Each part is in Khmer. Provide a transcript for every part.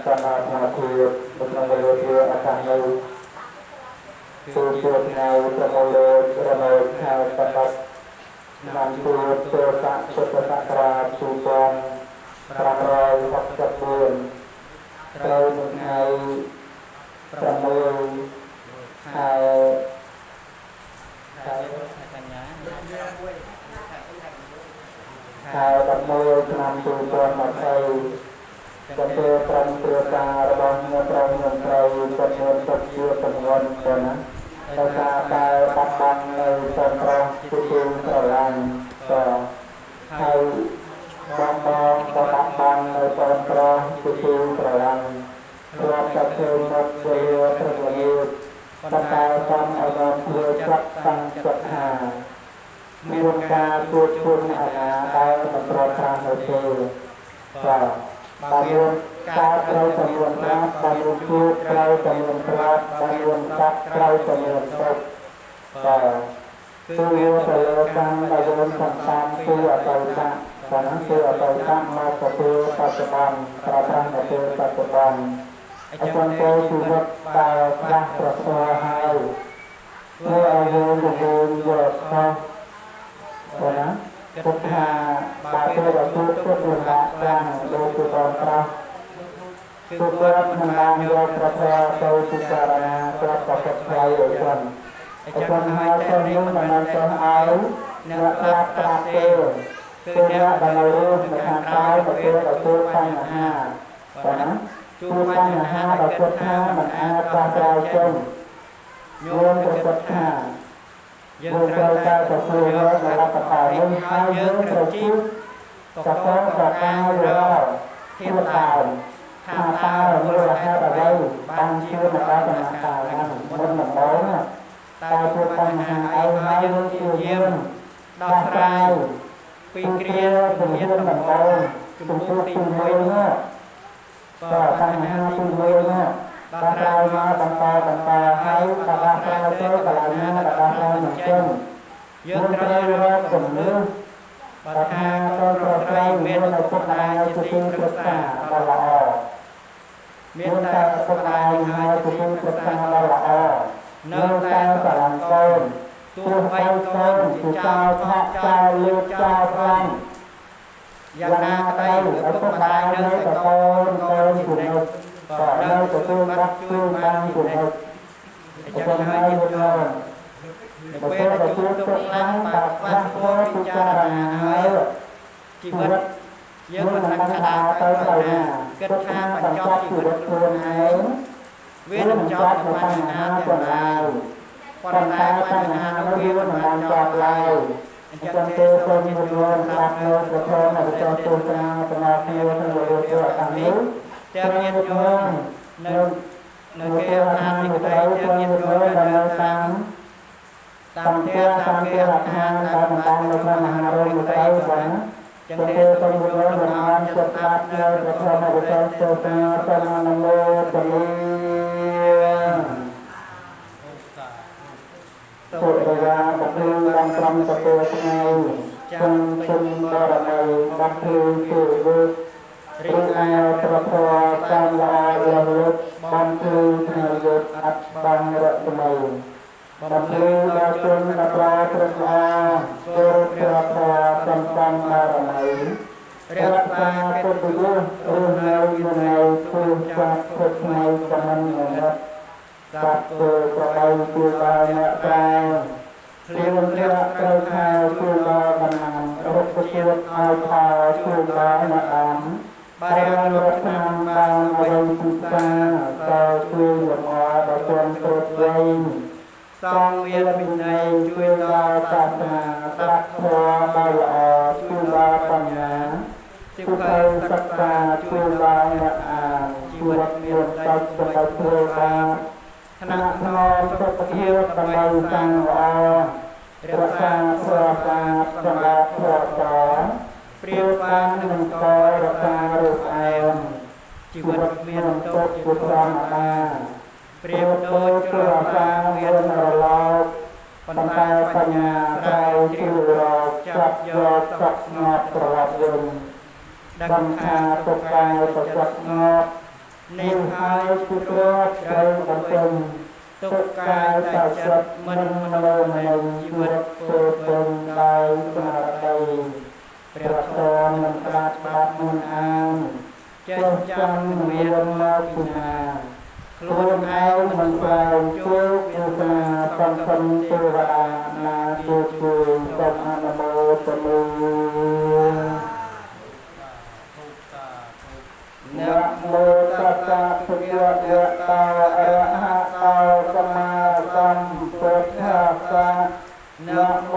Karena aku mengenai akan tujuan yang terlalu tempat nanti setelah kerap sudah ramai waktu pun terlalu mengenai ramai hal ramai enam tujuan makai Kata terang terasa rabangnya terang temuan kecil temuan sana. Kata patang sentrong kucing terang. Hai bambang patang sentrong kucing terang. Ruang kecil saya terlihat. Kata sang agam bercak sang cakha. Muka kucing anak kau menterang kecil. Bangun kau bangun keras, bangun kut kau bangun keras, bangun tak kau bangun tok. Tujuh selesai bangun tentang tu atau tak, karena tu atau tak mau satu pasaban, perasaan satu pasaban. Akan kau sudah telah tersuahai. Tu ayun dengan jasa, karena Kata batu tutup letakkan dosa kontra Tutup menanggung proses secara proses kelayakan Akan hasil menonton air Naklat terakhir Tidak menurut menghantar betul panyaha Karena Cupanyaha berkata mengatas rajin Nyum berkata Yang berkata sesuai dalam pertanyaan hai yang tercip Tokong berkata yurau Hitam Hata murahnya bagai Banjir maka penakalan Menembaunya Tapi panyaha hai yang tiujem Dasrai Pikir Kemudian menembau Tumpuk timuinya Panyaha timuinya Dasrainya bangsa hai Dasrai itu balanya Dasrai macam Yang terakhir kemudian Batha Dasraiមានពុទ្ធរាយជាទីប្រឹក្សាដ៏ល្អមានតែពុទ្ធរាយហើយជាទីប្រឹក្សាដ៏ល្អនៅតែស្រឡាញ់កូនទោះបីកូនជាចៅថកចៅលឿចៅប្រាំងយ៉ាងណាក្តីឪពុកម្ដាយនៅតែកូនជំនិតក៏នៅទទួលបាត់ជួយបានជំនិតអញ្ចឹងហើយយល់នៅពេលទទួលទុកឡើងបើខ្លះពលពិចារណាហើយជីវិតយើងមិនដឹងថាទៅផ្លូវណាគិតថាបញ្ចប់ជីវិតខ្លួនឯងវានឹងចប់នៅបញ្ហាទាំងឡាយប៉ុន្តែបញ្ហានោះវាមិនបានចប់ឡើយអញ្ចឹងទេសូមយល់ស្ដាប់នៅប្រធានអបចរទស្សនាសមាធិក្នុងរឿងខាងនេះទាំងញាតិញោមនៅគេអាននេះក្តីទាំងញាតិញោមនៅតាមផ្ទះតាមគេរដ្ឋានតាមបណ្ដានៅក្នុងមហារោងក្តីបងចឹងទេសូមយល់មិនបានចិត្តស្ដាប់នៅប្រធានអបចរទស្សនាតាមនមោទនីសុខរាបព្រឹងតាមត្រង់ទៅថ្ងៃចាំគុំបរមីបាត់ព្រឹងគឺវិរីឯប្រធរតាមល្អរលឹកបានព្រឹងថ្ងៃយុទ្ធអត់បានរកថ្មីបានព្រឹងដល់ជន់ដល់ប្រាត្រឹមល្អគោរពព្រះធម៌សំសំបរមីរក្សាពុទ្ធយុរស់នៅវិន័យគូចាប់ពុទ្ធថ្ងៃកំណត់សត្វធ្វើប្រដៅជួយដល់អ្នកក្រែងលៀងលះត្រូវខែជួយដល់បណ្ណាំរុក្ខជាតិឲ្យផលជួយដល់អ្នកអានបានរត់តាមបានអ្វីពិសាក៏ជួយលំអដល់ជនគ្រប់វ័យសង្ឃមានវិន័យជួយដល់សាសនាត្រាស់ធម៌ដល់ល្អជួយដល់បញ្ញាសិភៅសិក្សាជួយដល់អ្នកអានជីវិតមានតែសម្រាប់ធ្វើបានថ្នាក់ថ្នមសុខភាពដើម្បីសាងល្អរក្សាស្រាប់ស្អាតសម្រាប់ធម៌ប្រៀបបាននឹងករក្សារូបឯមជីវិតមានទុកជាធម្មតាប្រៀបដូចគ្រួសារមានរលកប៉ុន្តែបញ្ញាស្រ័យ ជ្រឿរកចាប់យកសពស្ងប់ប្រវត្តិយើងដឹងថាទុកកាយប្រចត់ស្ងប់នេះហើយគឺគ្រាប់ត្រូវបំពេញទុកកាយតែចិត្តមិនមនោមយជីវិតពោពេញដោយស្មារតីព្រះធម៌មិនប្រាជ្ញាមិនអានចេះចាំមានមកពីណាខ្លួនឯងមិនស្វែងជោគវាសនាសំសិនទេវតាណាជួយសូមអនុមោទនាนะโมตัสสะภะคะวะโตอะระหะโตสัมมาสัมพุทธัสสะนะโม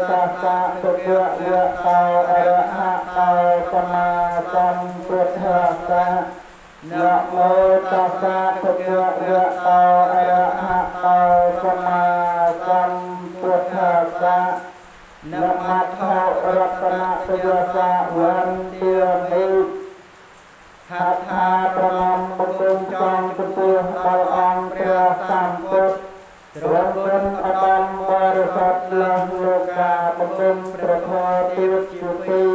ตัสสะภะคะวะโตอะระหะโตสัมมาสัมพุทธัสสะนะโมตัสสะภะคะวะโตอะระหะโตสัมมาสัมพุทธัสสะนะมัทโธรัตนะตยสะวันเตียมิหัตถาประนมบำรุงจองประตูដល់អង្គព្រះសម្ពុទ្ធទ្រង់เป็นអត្តមបរិសុទ្ធលើលោកកាបង្គំព្រះធម៌ទៀតជាទី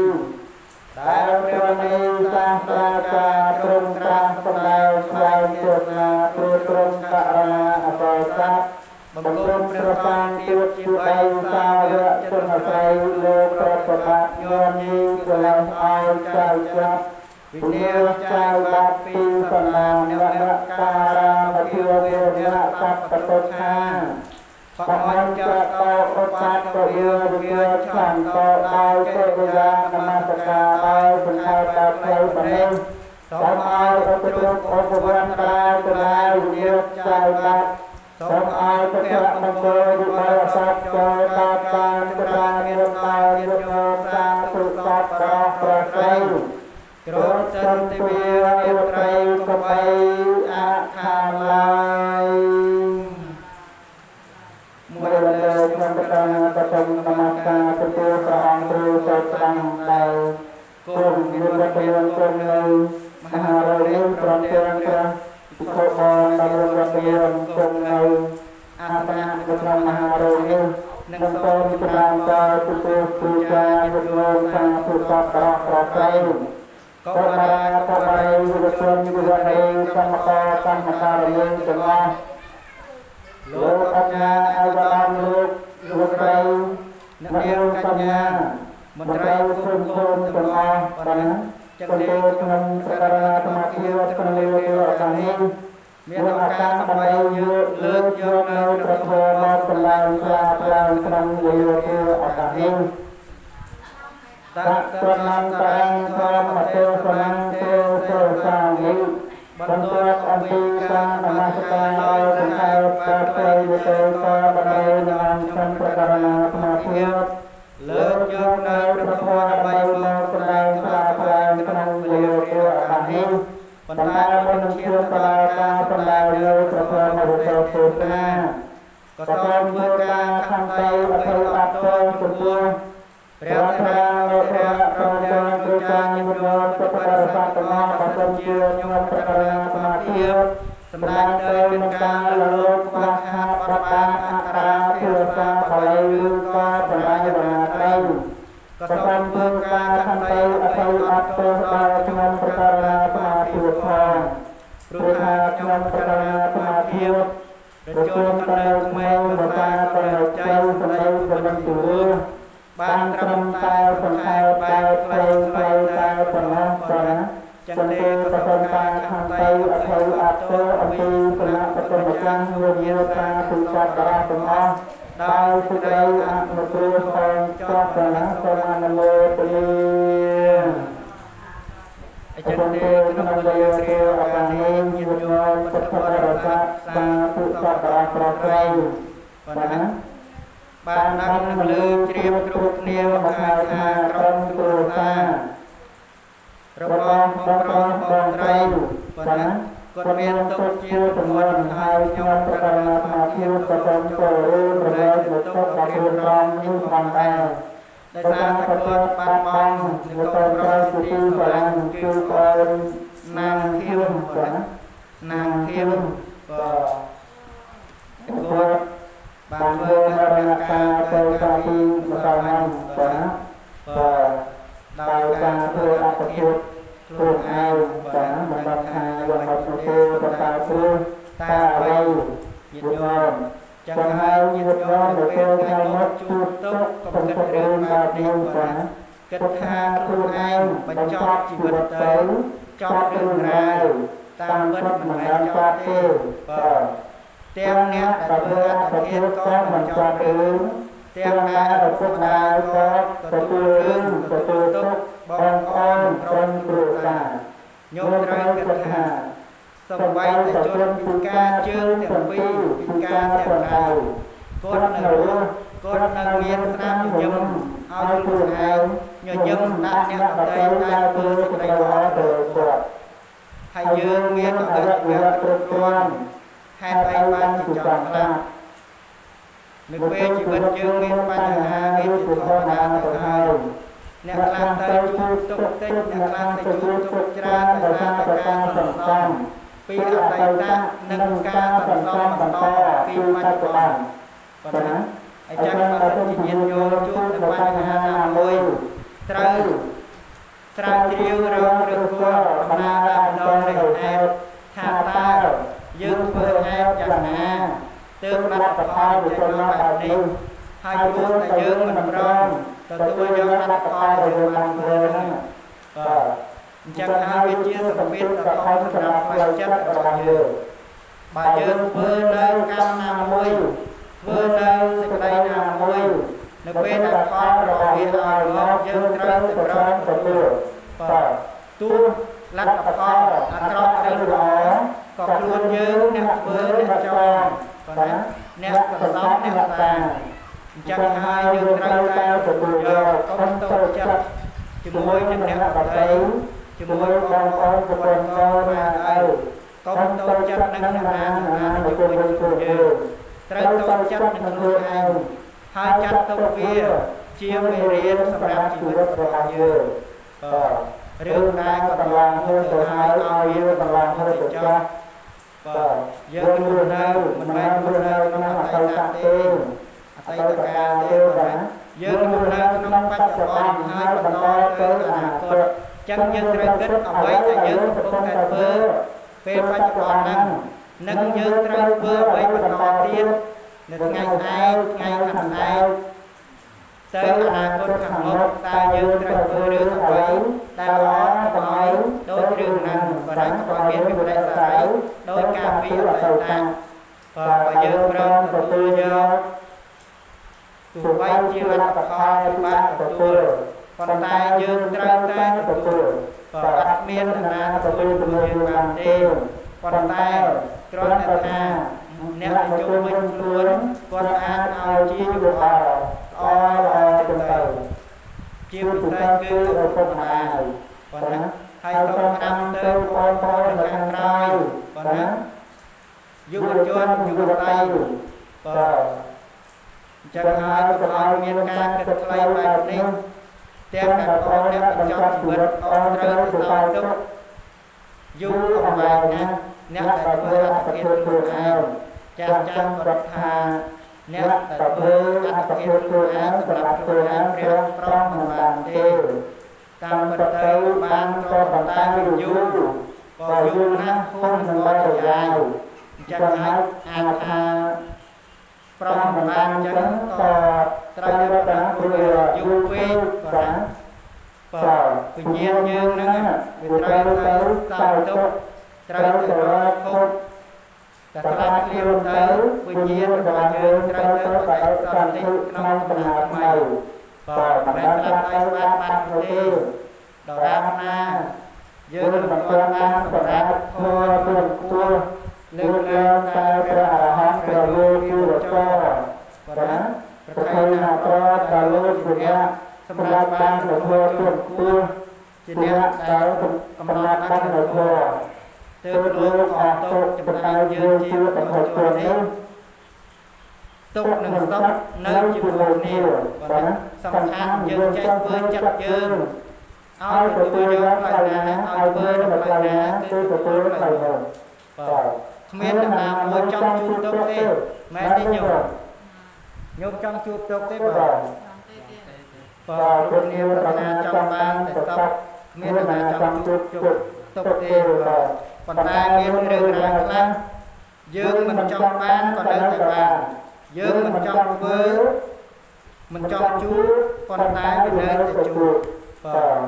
ដែលព្រះនេសាស្ត្រាចារ្យទ្រង់ត្រាស់សម្ដែងស្វែងទស្សនាព្រោះទ្រង់ករុណាអបិស័ក្តិបង្គំព្រះសង្ឃទៀតជាបីសាវកជនអាស្រ័យលើព្រះប្របាទញោមញីកន្លងឲ្យចៅចាប់វិនិច្ឆ័យបាត់ពីសំណាងអ្នកការាមធិវេរៈសัพពតុឆាបបញ្ចតោឧបតកយោវិជ្ជាឆន្ទោដោយទេវយានមស្ការដោយបង្កើតដល់ផ្លូវបរិសសូមឲ្យឧបទ្រពឧបវន្តរាយទាំងឡាយវិនិច្ឆ័យបាត់សូមឲ្យព្រះមង្គលវិបលសព្ទចូលដល់ការប្រាជ្ញាដោយយុទ្ធសាស្ត្រទុសតប្រោះប្រស្រីគ្រោះចន្ទវាអេត្រីកបីអខាឡាយមួយលើកក្នុងប្រការប្រជុំនមស្ការទទួលព្រះអង្គគ្រូចូលស្ដាំដែលគុំមានវត្តមានគុំនៅមហារលីព្រមទាំងព្រះភិក្ខុបងដែលមានវត្តមានគុំនៅអាសនៈនៅក្នុងមហារលីនិងសូមចម្រើនតទទួលគ្រូចារ្យយល់សាធុសពប្រោះប្រស្រីកបរាកបរិវិវជនវិវរេកម្មកកម្មការយើងទាំងអស់លោកអញ្ញាអវតាមលោកលោកស្រីអ្នកនាងកញ្ញាមន្ត្រីគុំគុំទាំងអស់បានចង្កេក្នុងប្រការសមាធិក្នុងលើឱកាសនេះមានឱកាសដើម្បីលើកយកនៅព្រះធម៌មកសម្ដែងស្រាបឡើងក្នុងលើឱកាសនេះតតនន្តរងធម្មទេសនន្ទេសូសាមិបន្ទាប់អំពីការនមស្ការដោយបង្កើតការផ្សេងទៅក៏បណ្ដេញនឹងក្នុងប្រការណាសមាធិលើកយកនៅព្រះធម៌ដើម្បីមកសម្ដែងស្រាបឡើងក្នុងលើឱកាសនេះបណ្ដាមុនឈានបលាការសម្ដែងលើព្រះធម៌របស់ព្រះពុទ្ធណាក៏សូមធ្វើការខន្តីអធិអត្តចំពោះព្រះធម៌នៃព្រះប្រជញ្ញគ្រូចារ្យញោមពុទ្ធបរិស័ទទាំងអស់បើសិនជាញោមប្រការសមាធិសម្ដេចទៅនឹងការលោកខ្វះខាតបបាអក្សរាភាសាបាលីឬក៏បរិយារណាក្តីក៏សូមធ្វើការខន្តីអធិអត្តដល់ខ្ញុំប្រការសមាធិផងព្រោះថាខ្ញុំប្រការសមាធិប្រជុំទៅក្មេងបតាទៅចៃសម្ដីមិនទូរបានត្រឹមតែសង្ខេបបែបខ្លីៗតែប៉ុណ្ណោះប៉ុណ្ណាចន្ទេប្រសិនការខន្តីអធិអត្តអំពីគណៈបឋមចាស់វិញ្ញាថាទុសតរាទាំងអស់ដោយសេចក្តីអនុគ្រោះផងចោះប៉ុណ្ណាសូមអនុមោទនាអចន្ទេក្នុងវេលាគ្រាឱកាសនេះញាតិញោមពុទ្ធបរិស័ទសាធុសតរាប្រក្រៃប៉ុណ្ណាបានដឹងនិងលើជ្រាបគ្រប់គ្នាមកហើយថាក្រុមគ្រួសាររបស់បងប្រុសបងស្រីប៉ុណ្ណាគាត់មានទុកជាទម្ងន់ហើយខ្ញុំប្រកាសសមាធិក៏សូមចូលរួមប្រលែងមកទុកដល់ខ្លួនរំនេះផងដែរដោយសារតែគាត់បាត់បង់នៅកូនប្រុសជាទីស្រឡាញ់គឺបងនាងធៀមប៉ុណ្ណានាងធៀមក៏គាត់បានធ្វើរណការទៅ ទៅការពីម្សិលមិញបាទដោយការធ្វើអត្តភាពខ្លួនឯងបាទមិនដឹងថាយ៉ាងម៉េចនោះទេប៉ុន្តែព្រោះតែអ្វីញាតិញោមចឹងហើយញាតិញោមនៅពេលថ្ងៃមុខជួបទុកកុំគិតរឿងបែបនេះបាទគិតថាខ្លួនឯងបញ្ចប់ជីវិតទៅចប់រឿងរ៉ាវតាមពិតមិនមែនចប់ទេបាទទាំងអ្នកដែលធ្វើអត្តភាពក៏មិនចប់រឿងទាំងអ្នកឪពុកម្ដាយក៏ទទួលរឿងទទួលទុកបងប្អូនក្រុមគ្រួសារញោមត្រូវគិតថាសំបីតែជនពិការជើងទាំងពីរពិការទាំងដៃគាត់នៅរស់គាត់នៅមានស្នាមញញឹមឲ្យខ្លួនឯងញញឹមដាក់អ្នកដទៃដែលធ្វើសេចក្តីល្អទៅគាត់ហើយយើងមានអរិយវិរៈគ្រប់គ្រាន់ហេតុអីបានជាចង់ស្លាប់នៅពេលជីវិតយើងមានបញ្ហាវាជាធម្មតាទៅហើយអ្នកខ្លះទៅជួបទុកតិចអ្នកខ្លះទៅជួបទុកច្រើនដោយសារតែការសន្សំពីអតីតនិងការសន្សំបន្តពីបច្ចុប្បន្នប៉ុណ្ណាអញ្ចឹងបើសិនជាញាតិញោមជួបនឹងបញ្ហាណាមួយត្រូវស្រាវជ្រាវរកឬក៏ដំណើរដាក់ដងនៃហេតុថាតើយើងធ្វើហេតុយ៉ាងណាទើបលទ្ធផលវាចូលមកបែបនេះហើយព្រោះតែយើងមិនព្រមទទួលយកលទ្ធផលដែលយើងបានធ្វើហ្នឹងបាទអញ្ចឹងហើយវាជាសម្ពាធដ៏ធំសម្រាប់ផ្លូវចិត្តរបស់យើងបើយើងធ្វើនៅកម្មណាមួយធ្វើនៅសេចក្តីណាមួយនៅពេលដែលផលរបស់វាឲ្យមកយើងត្រូវតែព្រមទទួលបាទទោះលទ្ធផលអាក្រក់ឬល្អក៏ខ្លួនយើងអ្នកធ្វើអ្នកចងបាទអ្នកសន្សំអ្នកសាងអញ្ចឹងហើយយើងត្រូវតែទទួលយកកុំតូចចិត្តជាមួយនឹងអ្នកដទៃជាមួយបងប្អូនប្រពន្ធកូនម៉ែឪកុំតូចចិត្តនឹងអ្នកណានៅជុំវិញខ្លួនយើងត្រូវតូចចិត្តនឹងខ្លួនឯងហើយចាត់ទុកវាជាមេរៀនសម្រាប់ជីវិតរបស់យើងរឿងដែលកន្លងទៅហើយឲ្យយើងកន្លងទៅចោះបាទយើងរស់នៅមិនមែនរស់នៅក្នុងអតីតទេអតីតកាលទេបាទយើងរស់នៅក្នុងបច្ចុប្បន្នហើយបន្តទៅអនាគតចឹងយើងត្រូវគិតអ្វីដែលយើងកំពុងតែធ្វើពេលបច្ចុប្បន្នហ្នឹងនឹងយើងត្រូវធ្វើអ្វីបន្តទៀតនៅថ្ងៃស្អែកថ្ងៃខាងស្អែកទៅអនាគតខាងមុខតើយើងត្រូវធ្វើរឿងអ្វីដែលល្អកុំឲ្យដូចរឿងហ្នឹងបើតែក៏មានវិបត្តិសារីដោយការពីអតីតបើយើងព្រមទទួលយកទោះបីជាលទ្ធផលពិបាកទទួលប៉ុន្តែយើងត្រូវតែទទួលក៏អត់មានអ្នកណាទទួលជាមួយយើងបានទេប៉ុន្តែគ្រាន់តែថាអ្នកជុំវិញខ្លួនគាត់អាចឲ្យជាយុវជនល្អទៅជាពិសេសគឺឪពុកម្ដាយប៉ុណ្ណាហើយសូមតាមទៅបងប្អូននៅខាងក្រោយប៉ុណ្ណាយុវជនយុវតីបាទអញ្ចឹងហើយកុំឲ្យមានការគិតខ្លីបែបនេះទាំងអ្នកបងអ្នកបញ្ចប់ជីវិតអូនត្រូវទៅសោយទុកយូរអង្វែងណាស់អ្នកដែលធ្វើអត្តភាពខ្លួនឯងចាស់ចាំគាត់ថាអ្នកដែលធ្វើអត្តភាពខ្លួនឯងសម្រាប់ខ្លួនឯងព្រះប្រំមិនបានទេតាមពិតទៅបានក៏ប៉ុន្តែវាយូរក៏យូរណាស់ហួសនឹងបរិយាយអញ្ចឹងហើយអាចថាប្រំមិនបានអញ្ចឹងក៏ត្រូវរកដល់ព្រោះយូរពេកក៏ណាបាទវិញ្ញាណយើងហ្នឹងវាត្រូវទៅសោយទុកត្រូវទៅរកភពតែស្លាប់គ្លៀនទៅវិញ្ញាណរបស់យើងត្រូវទៅបដិសន្ធិក្នុងកំណើតថ្មីបាទមិនមែនស្លាប់ទៅបានបាត់ទេដរាបណាយើងមិនទាន់បានសម្រាប់ធម៌ទូលគួរលើកឡើងតែព្រះអរហន្តព្រះលោកគឺរចរបាទណាប្រថុយណាប្រដល់លោកវិញ្ញាសម្រាប់បានធម៌ទូលគួរជាអ្នកដែលកំណត់បានធម៌ទើបលោកអត់ទុកចំណែកយើងជាបុគ្គលជននេះទុកនឹងសុខនៅជាមួយគ្នាបាទណាសំខាន់យើងចេះធ្វើចិត្តយើងឲ្យទទួលយកផ្លូវណាឲ្យធ្វើនៅផ្លូវណាគឺទទួលផ្លូវនោះបាទគ្មានអ្នកណាមួយចង់ជួបទុកទេមែនទេញោម ញោមចង់ជួបទុកទេ บ่ បង บ่ លោក ពុទ្ធ នា នា ម ម ប្រា ប្រា ថ្នា ថ្នា ច ច ង់ ង់ បា បាន ន តែ តែ ស ស ព ព មាន មាន តែ តែ ច ច ង់ ង់ ជួ ជួ ប ប ទុ ទុ ក ក ទេ ទេ បង บ่ ប៉ុន្តែមានរឿងរ៉ាវខ្លះយើងមិនចង់បានក៏នៅតែបានយើងមិនចង់ធ្វើមិនចង់ជួបប៉ុន្តែវានៅតែជួបបង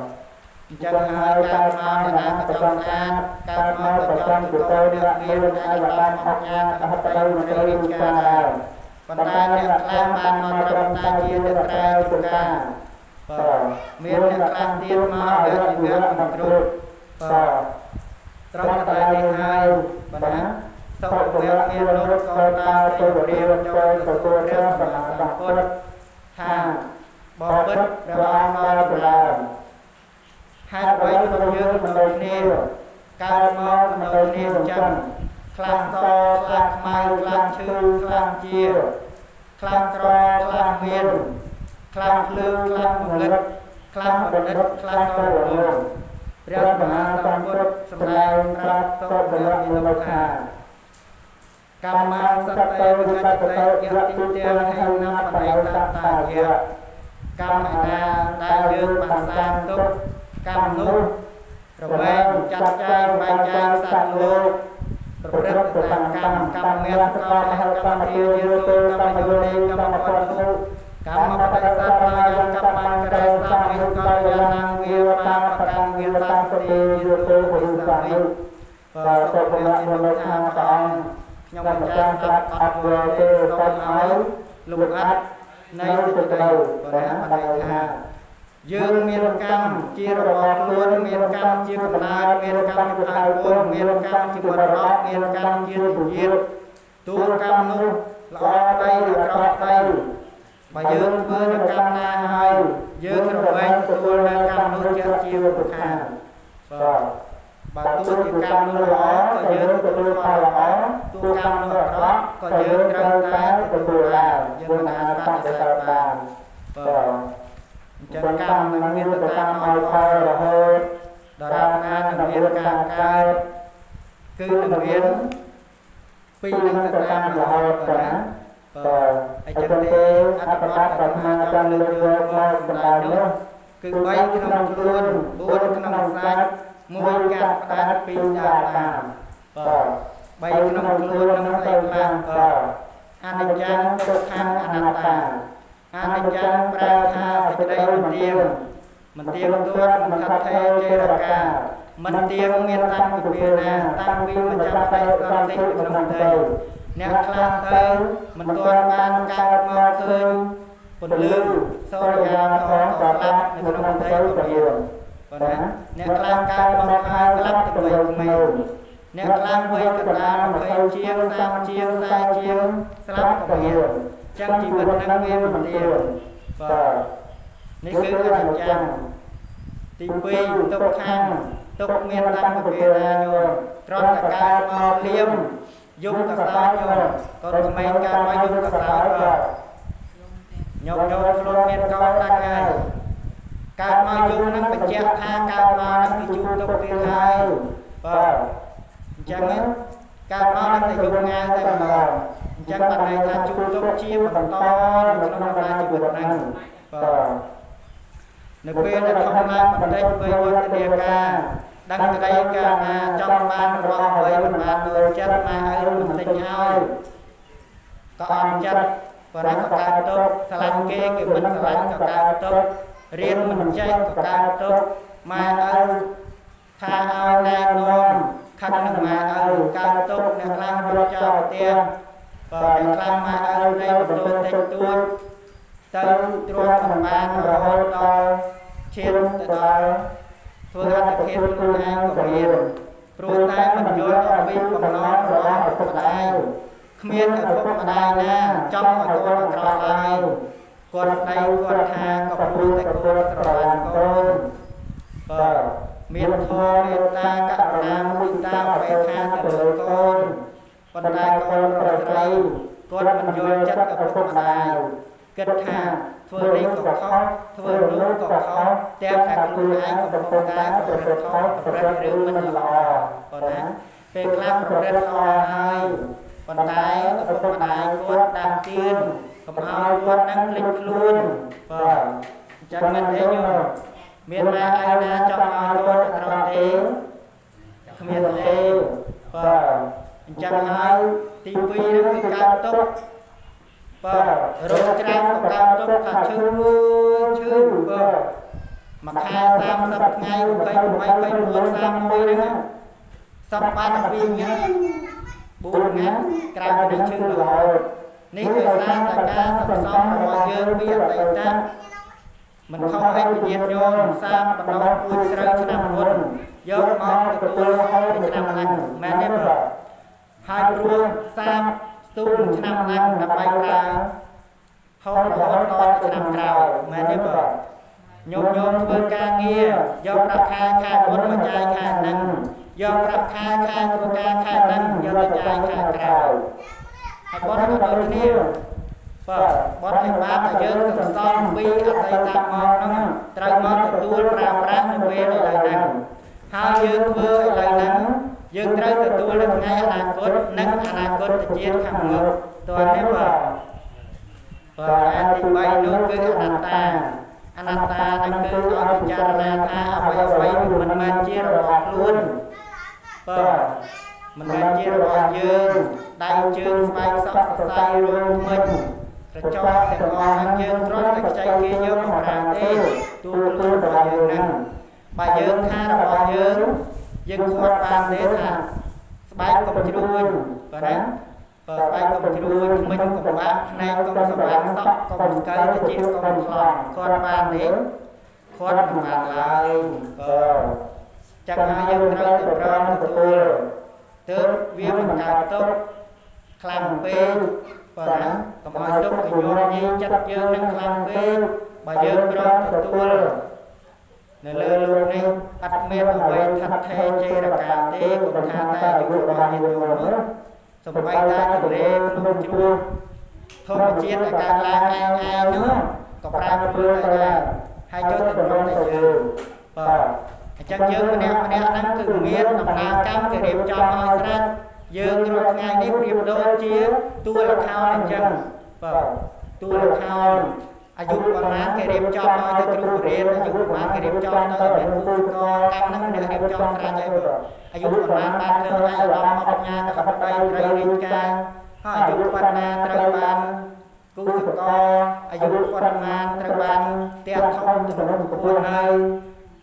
អញ្ចឹងហើយកើតមកអ្នកណាក៏ចង់ស្អាតកើតមកក៏ចង់ទៅអ្នកមានអាចបានអបញាអបដីមន្ត្រីរាជការដែរប៉ុន្តែអ្នកខ្លះបានមកត្រឹមតែជាអ្នកស្រែចម្ការបងមានអ្នកខ្លះទៀតមកវគ្គវិវគ្គមិនគ្រប់បងត្រង់តែនេះហើយបងណាសុខវគ្គមានលោកក៏តាទេវរាមចូលទទួលព្រះសម្មាសម្ពុទ្ធថាបបិទ្ធព្រះអង្គមកចម្រើនហេតុអ្វីក្នុងយើងមិនដូចគ្នាកើតមកមិនដូចគ្នាអញ្ចឹងខ្លះសខ្លះខ្មៅខ្លះឈឺខ្លះជាខ្លះក្រខ្លះមានខ្លះភ្លើងខ្លះមលិតខ្លះបណ្ឌិតខ្លះក៏រលងព្រះសម្មាសម្ពុទ្ធសម្ដែងប្រាប់សពពលៈមានលោកថាកម្មសត្វទេវិកតតេយៈទីទាំងហើយណាបដិតតាយៈកម្មណាដែលយើងបានសាងទុកកម្មនោះប្រវែងចាត់ចែងបែងចែងសត្វលោកប្រព្រឹត្តទៅតាមកម្មមានក្រមហើយកម្មទាយាទោកម្មយោនិកម្មបដិទុកម្មបដិសត្វរាយកម្មក្រេសាមិកលយានាងវាបាបកម្មវាសត្វទេយាទោវិសាមិបើសុភមៈមានលោកថាព្រះអង្គខ្ញុំម្ចាស់ស្ដាប់អត់យល់ទេសូមឲ្យលោកអត្តនៃសេចក្តីបើណាបដិថាយើងមានកម្មជារបស់ខ្លួនមានកម្មជាកំណើតមានកម្មជាផ្នែកពុនមានកម្មជាបរិបទមានកម្មជាទយាតតួកម្មនោះល្អក្តីអាក្រក់ក្តីបើយើងធ្វើនៅកម្មណាហើយយើងរវែងទទួលនៅកម្មនោះជាពុខខាបាទបើទោះជាកម្មនោះល្អក៏យើងទទួលផលល្អទោះកម្មនោះអាក្រក់ក៏យើងត្រូវតែទទួលដែរយើងមិនអាចបដិសេធបានបាទអញ្ចឹងកម្មនឹងមានទៅតាមឲ្យផលរហូតដរាបណានឹងមានការកើតគឺនឹងមានពីនឹងទៅតាមរហូតទៅណាបាទអញ្ចឹងទេអត្តបទប្រាថ្នាចង់លើកយកមកសម្ដែងនោះគឺ3ក្នុងខ្លួន4ក្នុងសាច់1កាត់ផ្ដាច់2ដើរតាមបាទ3ក្នុងខ្លួននឹងស្អីខ្លះបាទអនិច្ចំទុក្ខំអនត្តាអនិច្ចំប្រែថាសេចក្តីមិនទៀងមិនទៀងទួតមិនខិតថេរចេរកាមិនទៀងមានតាំងពីពេលណាតាំងពីមិនចាំតែសន្តិក្នុងដីអ្នកខ្លះទៅមិនទាន់បានកើតមកឃើញពន្លឺសូរ្យាផងក៏ស្លាប់នៅក្នុងដីក៏មានប៉ុន្តែអ្នកខ្លះកើតមកហើយស្លាប់ទៅវិញក្មេងអ្នកខ្លះវ័យកណ្ដាល20ជាង30ជាង40ជាងស្លាប់ក៏មានចឹងជីវិតនឹងវាមិនទៀងបាទនេះគឺអនិច្ចំទី2ទុក្ខំទុក្ខមានតាំងពីពេលណាញោមត្រង់តែកើតមកលៀមយំកសោយញោមកូនក្មេងកើតមកយំកសោយបាទញោមខ្លួនមានកោតតាំងហើយកើតមកយំនឹងបញ្ជាក់ថាកើតមកនឹងគឺជួបទុក្ខទៀតហើយបាទអញ្ចឹងកើតមកនឹងតែយំងាយតែម្ដងអញ្ចឹងបានន័យថាជួបទុកជាបន្តនៅក្នុងដំណើរជីវិតហ្នឹងបាទនៅពេលដែលធម្មឡើងបន្តិចវ័យវឌ្ឍនាការដឹងក្តីកាលណាចង់បានរបស់អ្វីមិនបានដូចចិត្តម៉ែឪមិនទិញឲ្យក៏អន់ចិត្តប៉ុន្តែក៏កើតទុកស្រឡាញ់គេមិនស្រឡាញ់ក៏កើតទុករៀនមិនចេះក៏កើតទុកម៉ែឪថាឲ្យណែនាំខឹងនឹងម៉ែឪកើតទុកអ្នកខ្លះរត់ចោលផ្ទះបើអ្នកខ្លះម៉ែឪនៃបន្ទោតិចតួចទៅទ្រាំមិនបានរហូតដល់ឈានទៅដល់ធ្វើអត្តភាពខ្លួនឯងក៏មានព្រោះតែមិនយល់អំពីបំណងរបស់ឪពុកម្ដាយគ្មានឪពុកម្ដាយណាចង់ឲ្យកូនអាក្រក់ឡើយគាត់ស្ដីគាត់ថាក៏ព្រោះតែគាត់ស្រឡាញ់កូនបាទមានធម៌មេត្តាករុណាមុទិតាបេខាទៅលើកូនប៉ុន្តែកូនប្រុសស្រីគាត់មិនយល់ចិត្តឪពុកម្ដាយគិតថាធ្វើនេះក៏ខុសធ្វើនោះក៏ខុសទាំងតែខ្លួនឯងក៏កំពុងតែប្រព្រឹត្តខុសប្រព្រឹត្តរឿងមិនល្អប៉ុន្តែពេលខ្លះប្រព្រឹត្តល្អហើយ ប៉ុន្តែឪពុកម្ដាយគាត់ដាស់តឿនកុំឲ្យគាត់នឹងភ្លេចខ្លួនបាទអញ្ចឹងមិនទេញោមមានម៉ែឯណាចង់ឲ្យគាត់ត្រង់ទេគ្មានទេបាទអញ្ចឹងហើយទី2ហ្នឹងគឺកើតទុក្ខបាទរោគច្រាំក៏កើតទុក្ខថាឈឺបាទមួយខែ30ថ្ងៃ28 29 31ហ្នឹងសពបាន12ថ្ងៃ4ថ្ងៃក្រៅពីឈឺរហូតនេះគឺសារតែការសន្សំរបស់យើងពីអតីតមិនខុសអីពីញាតិញោមសាបបណ្ដោះពូជស្រូវឆ្នាំមុនយកមកទទួលពីឆ្នាំណាមែនទេបាទហើយព្រោះសាបស្ទូលឆ្នាំណាដើម្បីប្រើហូតរហូតដល់ឆ្នាំក្រោយមែនទេបាទញោមធ្វើការងារយកប្រាក់ខែខាងមុនមកចាយខាងហ្នឹងយកប្រាក់ខែខាងធ្វើការខាងហ្នឹងយកទៅចាយខាងក្រោយហើយបនក៏ដូចគ្នាបាទបនឲ្យបាបតែយើងសន្សំពីអតីតមកហ្នឹងត្រូវមកទទួលប្រើប្រាស់នៅពេលឥឡូវហ្នឹងហើយយើងធ្វើឥឡូវហ្នឹងយើងត្រូវទទួលនៅថ្ងៃអនាគតនិងអនាគតជាតិខាងមុខតើនេះបាទអាទី3នោះគឺអនត្តានឹងគឺឲ្យពិចារណាថាអ្វីមិនមែនជារបស់ខ្លួនបាទមិនមែនជារបស់យើងដៃជើងស្បែកសក់សរសៃរោមមិញក្រចកទាំងអស់ហ្នឹងយើងគ្រាន់តែខ្ចីគេយកមកប្រើទេទួលខ្លួនរបស់យើងហ្នឹងបើយើងថារបស់យើងខាត់បានទេថាស្បែកកុំជ្រួញបាទណាបើស្បែកកុំជ្រួញមិញកុំបាក់ផ្នែកកុំសម្បាំងសក់កុំស្កើទៅជាកុំខ្លងខាត់បានទេខាត់មិនបានឡើយចាំហើយយើងត្រូវតែប្រមទទួលទើបវាមិនកើតទុក្ខខ្លាំងពេកបាទណាកុំឲ្យទុក្ខញោមញីចិត្តយើងនឹងខ្លាំងពេកបើយើងប្រមទទួលនៅលើលោកនេះអត់មានអ្វីថិតថេរជេរកាទេគុំថាតែអាយុរបស់ញាតិញោមនោះសំបីតែទន្លេភ្នំជ្រោះធម្មជាតិដែលកើតឡើងឯងនោះក៏ប្រែប្រួលទៅដែរហើយចូលទៅរំតែយើងបាទអញ្ចឹងយើងម្នាក់ហ្នឹងគឺមានដំណើរកម្មគេរៀបចំឲ្យស្រេចយើងរាល់ថ្ងៃនេះប្រៀបដូចជាតួល្ខោនអញ្ចឹងបាទតួល្ខោនអាយុប៉ុន្មានគេរៀបចំឲ្យទៅគ្រូបរិញ្ញាអាយុប៉ុន្មានគេរៀបចំទៅមានគូសកកម្មហ្នឹងគេរៀបចំស្រេចហើយអាយុប៉ុន្មានបានធ្វើឲ្យឧត្តមអបញ្ញាកបតីត្រីរាជការហើយអាយុប៉ុន្មានត្រូវបានគូសកអាយុប៉ុន្មានត្រូវបានផ្ទះធំទំនំខ្ពស់ហើយ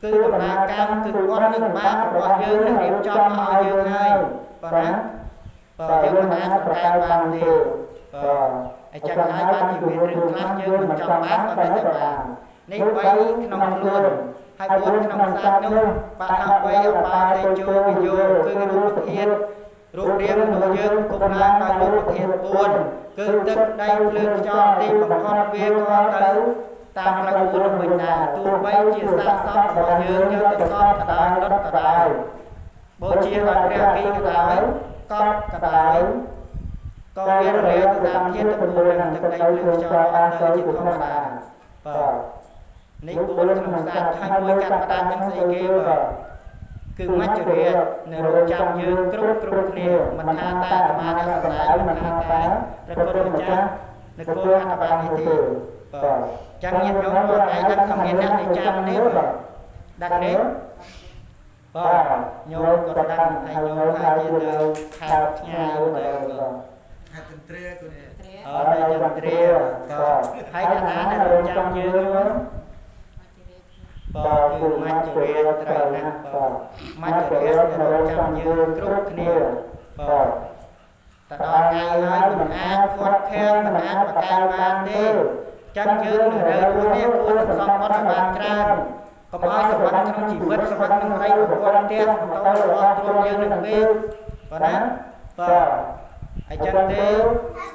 គឺដំណើរកម្មគឺគាត់នឹងបាបរបស់យើងនឹងរៀបចំឲ្យយើងហើយបាទណាបើយើងមិនអាចប្រកែកបានទេបាទអញ្ចឹងហើយបានជាមានរឿងខ្លះយើងមិនចង់បានក៏តែបាននេះ3ក្នុងខ្លួនហើយ4ក្នុងសាច់នោះបាក់អវ័យអបាតេជោវិយោគឺរូបធាតុរូបរាងរបស់យើងគុំឡើងដោយរូបធាតុ4គឺទឹកដីភ្លើងខ្យល់ទីបំផុតវាក៏ទៅតាមផ្លូវ4វិញដែរទោះបីជាសាកសពរបស់យើងយកទៅកប់ក៏ដោយដុតក៏ដោយបូជាដោយព្រះអគិក៏ដោយកប់ក៏ដោយក៏វារលាយទៅតាមធាតុ4នឹងទឹកដីភ្លើងខ្យល់អស់ទៅជាធម្មតាបាទនេះ4ក្នុងសាច់ហើយមួយកាត់ផ្ដាច់នឹងស្អីគេបាទគឺមច្ចរាជនៅរកចាំយើងគ្រប់គ្នាមិនថាតែអាត្មាអ្នកសម្ដែងមិនថាតែព្រះពុទ្ធម្ចាស់នៅគោលអត្តបាននេះទេបាទចឹងញាតិញោមរាល់ថ្ងៃដឹងថាមានអ្នកដែលចាំនេះបាទដឹងទេបាទញោមក៏ដឹងហើយញោមថាជាទៅខែឆ្ងាយទៅខែតន្ត្រីគឺតែតន្ត្រីបាទហើយអ្នកណាដែលរកចាំយើងបាទគឺមច្ចរាជត្រូវណាស់បាទមច្ចរាជដែលរកចាំយើងគ្រប់គ្នាបាទតែដល់ថ្ងៃហើយមិនអាចគាត់ខាំងមិនអាចប្រកែកបានទេចឹងយើងនៅលើនេះគួរសន្សំបុណ្យបានច្រើនកុំឲ្យសម្បត្តិក្នុងជីវិតសម្បត្តិក្នុងដីប្រព័ន្ធផ្ទះបន្តរបស់ទ្រព្យយើងនឹងពេកបាទណាបាទអញ្ចឹងទេ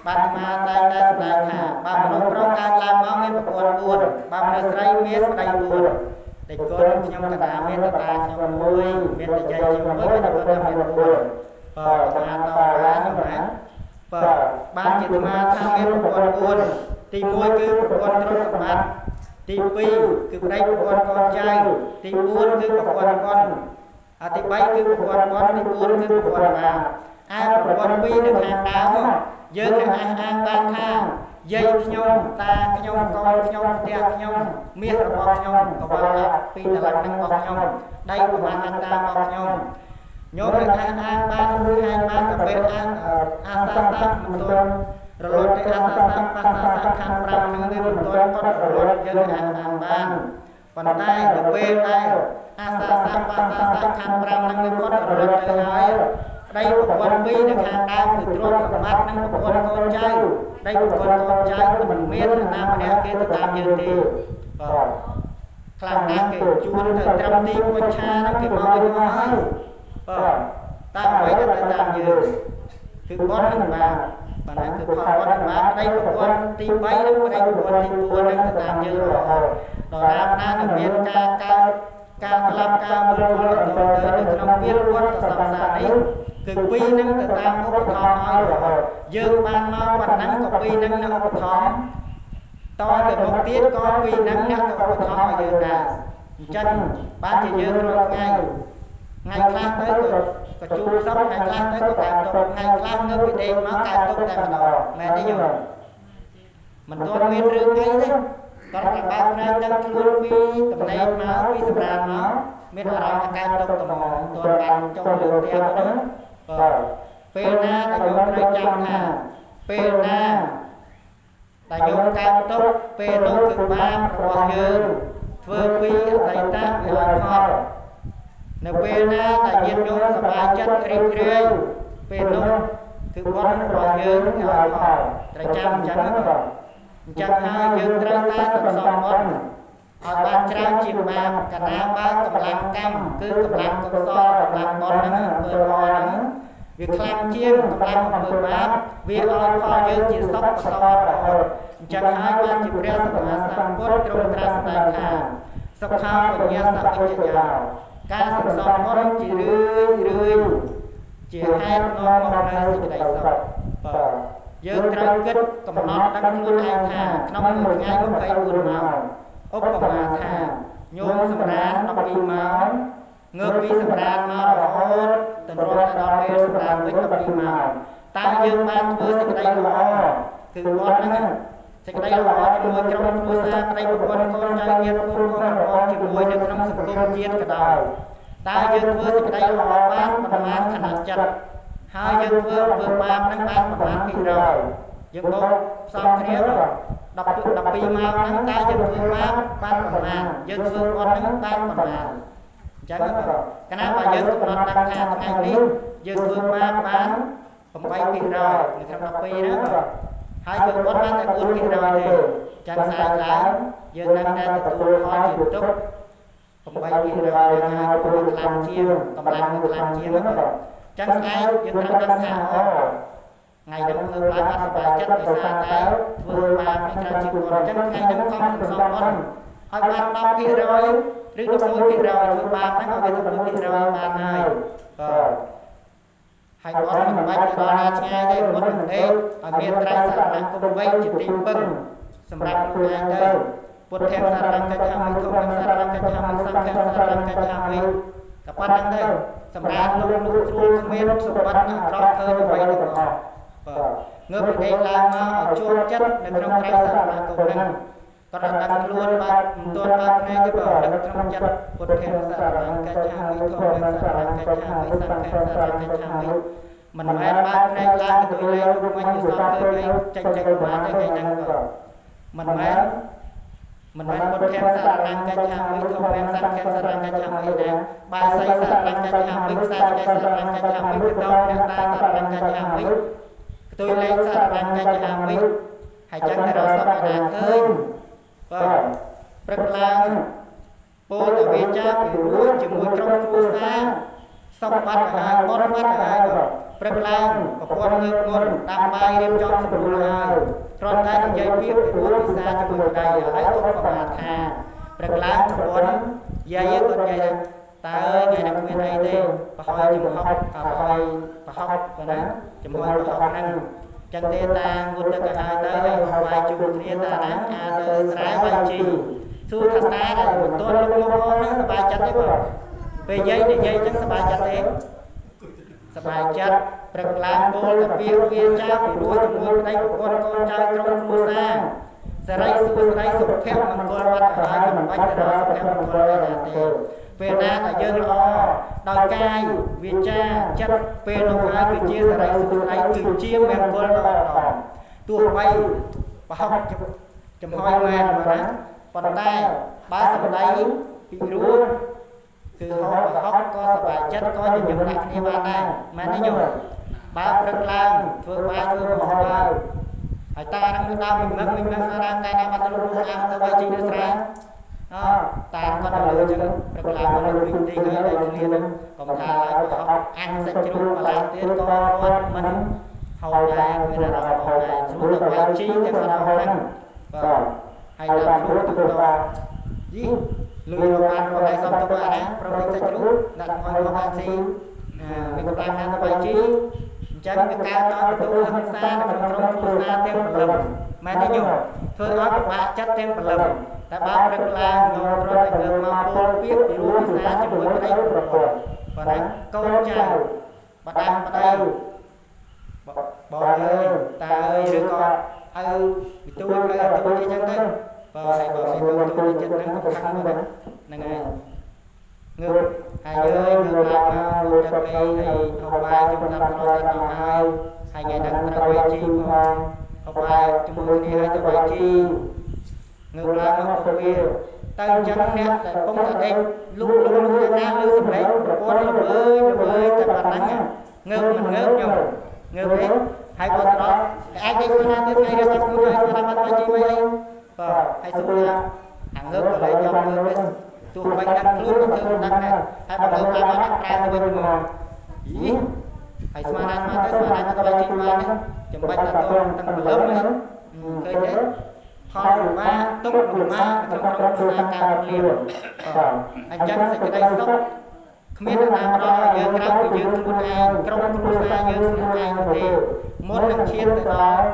បានមកតែសម្ដែងថាបើមនុស្សប្រុសកើតឡើងមកមានប្រព័ន្ធ4បើមនុស្សស្រីមានប្តី4តែកូនខ្ញុំកណ្ដាលមានតាខ្ញុំ1មានតាយាយខ្ញុំ1មានតែកូនខ្ញុំមាន4បាទអាតបានខ្ញុំណាបាទបានជាអាត្មាថាមានប្រព័ន្ធ4ទី1គឺប្រព័ន្ធទ្រព្យសម្បត្តិទី2គឺប្តីប្រព័ន្ធកូនចៅទី4គឺប្រព័ន្ធកូនទី3គឺប្រព័ន្ធកូនទី4គឺប្រព័ន្ធបាប ប្រព័ន្ធពីរនៅខាងដើមយើងនឹងអានបានថាយាយខ្ញុំតាខ្ញុំកូនខ្ញុំផ្ទះខ្ញុំមាសរបស់ខ្ញុំកបលពីតឡានឹងរបស់ខ្ញុំដៃប្រមាណហិកតារបស់ខ្ញុំញោមនឹងអានបានមួយហាញបានទៅពេលអាសាសាមិនទាន់រលត់ទៅអាសាសាបាសាសាខាង5នឹងវាមិនទាន់គាត់រលត់យើងអានបានប៉ុន្តែទៅពេលដែលអាសាសាបាសាសាខាង5នឹងវាគាត់រលត់ទៅហើយដៃប្រព័ន្ធពីរនៅខាងដើមគឺទ្រព្យសម្បត្តិនិងប្រព័ន្ធកូនចៅដៃប្រព័ន្ធកូនចៅមិនមានណាម្នាក់គេទៅតាមយើងទេបាទខ្លាំងណាស់គេជួនទៅត្រឹមទីពុឆាហ្នឹងគេមកវិញហើយបាទតាមអ្វីដែលទៅតាមយើងគឺបននឹងបាទបាទគឺផលបននឹងបាទដៃប្រព័ន្ធទី3និងដៃប្រព័ន្ធទី4នឹងទៅតាមយើងរហូតដល់រាបណានឹងមានការកើតការស្លាប់ការវិលវល់ទៅនៅក្នុងវាលវត្តសង្សារនេះគឺពីរនឹងទៅតាមឧបត្ថម្ភឲ្យរហូតយើងបានមកប៉ុណ្ណឹងក៏ពីរនឹងនៅឧបត្ថម្ភតទៅមុខទៀតក៏ពីរនឹងអ្នកទៅឧបត្ថម្ភឲ្យយើងដែរអញ្ចឹងបានជាយើងរាល់ថ្ងៃខ្លះទៅក៏ជួបសពថ្ងៃខ្លះទៅក៏កើតទុកថ្ងៃខ្លះនៅពីដេកមកកើតទុកតែម្ដងមែនទេយោមិនទាន់មានរឿងអីទេគាត់តែបើកភ្នែកដឹងខ្លួនពីតំណែងមកពីសម្រានមកមានអារម្មណ៍ថាកើតទុកត្មងទាន់បានចុះលើផ្ទះហ្នឹងបាទពេលណាដែលយើងត្រូវចាំថាពេលណាដែលយើងកើតទុកពេលនោះគឺបាបរបស់យើងធ្វើពីអតីតវាឲ្យផលនៅពេលណាដែលញាតិញោមសប្បាយចិត្តរីករាយពេលនោះគឺបុណ្យរបស់យើងឲ្យផលត្រូវចាំអញ្ចឹងបាទអញ្ចឹងហើយយើងត្រូវតែសន្សំបុណ្យឲ្យបានច្រើនជាងបាបកាលណាបើកម្លាំងកម្មគឺកម្លាំងកុសលកម្លាំងបុណ្យហ្នឹងអំពើល្អហ្នឹងវាខ្លាំងជាងកម្លាំងអំពើបាបវាឲ្យផលយើងជាសុខបន្តរហូតអញ្ចឹងហើយបានជាព្រះសម្មាសម្ពុទ្ធទ្រង់ត្រាស់សម្ដែងថាសុខោបញ្ញាសវិជ្ជយោការសន្សំបុណ្យជារឿយជាហេតុនាំមកនូវសេចក្តីសុខបាទយើងត្រូវគិតកំណត់ដឹងខ្លួនឯងថាក្នុងមួយថ្ងៃ24ម៉ោងឧបមាថាញោមសម្រាន12ម៉ោងងើបពីសម្រានមករហូតទៅរត់ដល់ពេលសម្រានវិញ12ម៉ោងតើយើងបានធ្វើសេចក្តីល្អគឺបុណ្យហ្នឹងសេចក្តីល្អជាមួយក្រុមគ្រួសារប្តីប្រពន្ធកូនចៅញាតិភូមិផងល្អជាមួយនៅក្នុងសង្គមជាតិក៏ដោយតើយើងធ្វើសេចក្តីល្អបានប្រមាណខណៈចិត្តហើយយើងធ្វើបាបហ្នឹងបានប្រមាណ%យើងបូកផ្សំគ្នា12ម៉ោងហ្នឹងតើយើងធ្វើបាបបានប្រមាណយើងធ្វើបុណ្យហ្នឹងបានប្រមាណអញ្ចឹងកាលណាបើយើងកំណត់ដាក់ថាថ្ងៃនេះយើងធ្វើបាបបាន8%នៅក្នុង12ណាហើយធ្វើបុណ្យបានតែ4%ទេអញ្ចឹងស្អែកឡើងយើងនឹងតែទទួលផលជាទុក8%នឹងហើយព្រោះខ្លាំងជាងកម្លាំងនឹងខ្លាំងជាងហ្នឹងចឹងស្អែកយើងត្រូវដឹងថាអូថ្ងៃនេះធ្វើបាបអត់សុបាយចិត្តដោយសារតែធ្វើបាបនេះច្រើនជាងបុណ្យចឹងថ្ងៃនេះខំសន្សំបុណ្យឲ្យបាន10%ឬ11%ធ្វើបាបហ្នឹងឲ្យវា11%បានហើយបាទហើយបុណ្យមិនបាច់ទៅដល់ណាឆ្ងាយទេបុណ្យនឹងទេឲ្យមានត្រៃសរណគមវៃជាទីពឹងសម្រាប់ខ្លួនឯងទៅពុទ្ធេសារណកិច្ឆាមិធម្មសារណកិច្ឆាមិសង្ឃសារណកិច្ឆាមិក៏ប៉ុណ្្នឹងទៅសម្រាប់លោកស្រួលគ្មានសម្បត្តិអាក្រក់ធ្វើអ្វីទាំងអស់បាទងើបពីដេកឡើងមកឲ្យជួបចិត្តនៅក្នុងត្រៃសរណគមហ្នឹងគាត់ដឹងខ្លួនបាទមិនទាន់បើកភ្នែកទេបាទនៅក្នុងចិត្តពុទ្ធេសារណកិច្ឆាមិធម្មសារណកិច្ឆាមិសង្ឃសារណកិច្ឆាមិមិនមែនបើកភ្នែកឡើងទៅលេងមិនយល់សពទៅអីចេញបានទេថ្ងៃហ្នឹងបាទមិនមែនពុទ្ធេសារណកិច្ឆាមិធម្មសង្ឃសារណកិច្ឆាមិណាបាស័យសារណកិច្ឆាមិខ្សែចសារណកិច្ឆាមិកតោអ្នកតាសារណកិច្ឆាមិផ្ទុយលេខសារណកិច្ឆាមិហើយចឹងទៅរកសុខឯណាឃើញបាទព្រឹកឡើងពោលទៅវាចាពីរួចជាមួយក្រុមគ្រួសារសម្បត្តិហើយបុណ្យបាត់ហើយព្រឹកឡើងប្រពន្ធលើកមុនដាំបាយរៀបចំសម្រួលហើយគ្រាន់តែនិយាយពាក្យពីរួចពិសាជាមួយប្តីហើយឧបមាថាព្រឹកឡើងប្រពន្ធយាយគាត់និយាយថាតើអើយថ្ងៃនេះគ្មានអីទេប្រហោយចំហុកប្រហោយប្រហុកប៉ុណ្ណាចំហុកប្រហុកហ្នឹងចឹងទេតាងួតទៅក៏ហើយទៅឲ្យបាយជុំគ្នាតាណាអាទៅស្រែបាយជីសួរថាតាដែលមិនទាន់លោកលោកផងហ្នឹងសប្បាយចិត្តទេបងពេលយាយនិយាយចឹងសប្បាយចិត្តទេសប្បាយចិត្ត ព្រឹកឡើងពោលតាពាក្យវាចាពីរួចជាមួយប្តីប្រពន្ធកូនចៅក្រុមគ្រួសារសេរីសួស្តីសុភមង្គលបាត់ហើយមិនបាច់ទៅរកសុភមង្គលឯណាទេពេលណាដែលយើងល្អដោយកាយវាចាចិត្តពេលនោះហើយគឺជាសេរីសួស្តីគឺជាមង្គលដ៏ល្អទោះបីបោះចំហយមែនណាប៉ុន្តែបើសម្ដីពីរួចគឺហូបប្រហុកក៏សប្បាយចិត្តក៏និយមដាក់គ្នាបានដែរមែនទេញោមបើព្រឹកឡើងធ្វើបាយធ្វើប្រហុកហើយតានឹងដើមមិននឹកស្រាកាយណាបាត់ទៅលោកអាំទៅបាយជីនៅស្រែតាគាត់ទៅលើចឹងព្រឹកឡើងមកលើពីទីហើយដល់លានឹងកុំថាឲ្យប្រហុកអាំងសាច់ជ្រូកបន្លែទៀតក៏គាត់មិនហូបដែរមានអារម្មណ៍ហូបដែរស្រួលទៅបាយជីតែគាត់ហូបហ្នឹងបាទហើយតាមខ្លួនទៅយីលុយរកបានរកឲ្យសំទៅបានណាប្រតិសាច់ជ្រូកដាក់ឲ្យមកបានស៊ីមានកម្លាំងណាទៅបាយជីអញ្ចឹងវាកើតឲ្យបន្ទូហិង្សានៅក្នុងក្រុមគ្រួសារទាំងព្រលឹមមែនទេញោមធ្វើឲ្យពិបាកចិត្តទាំងព្រលឹមតែបើព្រឹកឡើងញោមគ្រាន់តែលើកមកពោលពាក្យពីរូបភាសាជាមួយប្តីប្រពន្ធប៉ុន្តែកូនចៅបដាំប្តីបងអើយតាអើយឬក៏ឲ្យវិទូឲ្យអត់ទូអីចឹងទៅបើឲ្យបើមានទូទូចិត្តហ្នឹងក៏ខាងហ្នឹងហ្នឹងហើយងើបហើយអើយងើបឡើងមកទឹកអីហើយហូបបាយជុំតាមត្រង់ទៅហើយថ្ងៃហ្នឹងត្រូវបាយជីផងហូបបាយជាមួយគ្នាឲ្យទៅបាយជីងើបឡើងមកពុកវាទៅអញ្ចឹងអ្នកតែពុំតែដេកលុកណាលើសម្លេងប្រពន្ធល្វើយតែប៉ុណ្ណឹងងើបមិនងើបញោមងើបទេហើយបើត្រង់អាចដេកស្នាទៅថ្ងៃរះចាប់ខ្លួនហើយស្នាបាត់បាយជីវិញអីបាទហើយសុខថាអាងើបក៏លែងយកងើបវិញទោះបីដាក់ខ្លួនក៏ធ្វើមិនដឹងដែរហើយបើងើបឡើងមកប្រែទៅវិញមកយីហើយស្មានទៅបាយជីបានចាំបាច់តែតងទាំងព្រលឹមហ្នឹងឃើញទេផលលំបាកទុកលំបាកក្នុងក្រុមគ្រួសារការលៀបអញ្ចឹងសេចក្តីសុខគ្មានអ្នកណាផ្ដល់ឲ្យយើងក្រៅពីយើងខ្លួនឯងក្រុមគ្រួសារយើងខ្លួនឯងទេមុននឹងឈានទៅដល់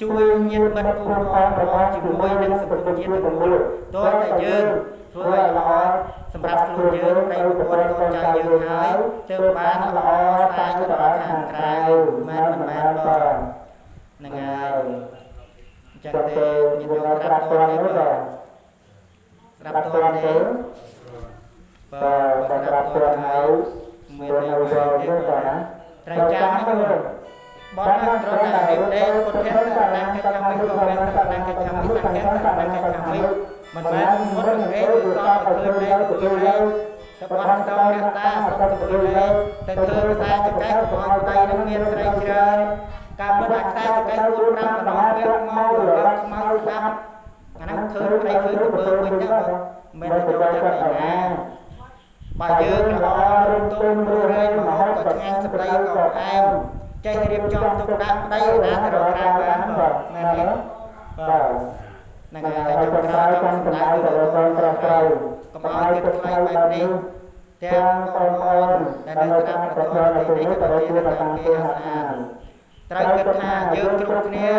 ជួយញាតិមិត្តគូផងរបស់ជាមួយនឹងសង្គមជាតិទាំងមូលដោយតែយើងធ្វើឲ្យល្អសម្រាប់ខ្លួនយើងប្តីប្រពន្ធកូនចៅយើងហើយទើបបានល្អសាយទៅដល់ខាងក្រៅមិនមែនបងហ្នឹងហើយចឹងទេញាតិញោមស្រាប់តទេបាទស្រាប់តទេបាទស្រាប់តហើយមាននៅវិញទេបាទណាត្រូវចាំណាញោមបនណាត្រង់ណារៀបដេកពុទ្ធៈសរណង្កិច្ចខាងមិក៏មានសរណង្កិច្ចខាងមិសង្ឃៈសរណង្កិច្ចខាងមិមិនមែនមុននឹងរេគឺសតទៅឃើញលេខទៅឃើញលេខទៅបនតរតាសតទៅឃើញលេខទៅឃើញខ្សែចង្កេះកុំឲ្យដៃនឹងមានស្រីច្រើនការពិតអាខ្សែចង្កេះ4 5កណ្ដោពាក់មករលឹកខ្មៅស្ដាប់អាហ្នឹងឃើញប្តីឃើញទៅមើលវិញទៅមិនទៅយកចិត្តឯណាបើយើងល្អរំទុំរួចរែងមកហូបក៏ឆ្ងាញ់ស្ដីក៏ផ្អែមចេះរៀបចំទុកដាក់ប្តីណាទៅរកក្រៅបានបាទមែនទេបាទហ្នឹងហើយចុងក្រោយចង់សម្ដៅទៅរកកូនត្រូវត្រូវកុំឲ្យគិតខ្លាំងបែបនេះទាំងបងប្អូនដែលនៅស្ដាប់ប្រធាននេះក៏ជាតាមគេអាសាត្រូវគិតថាយើងគ្រប់គ្នា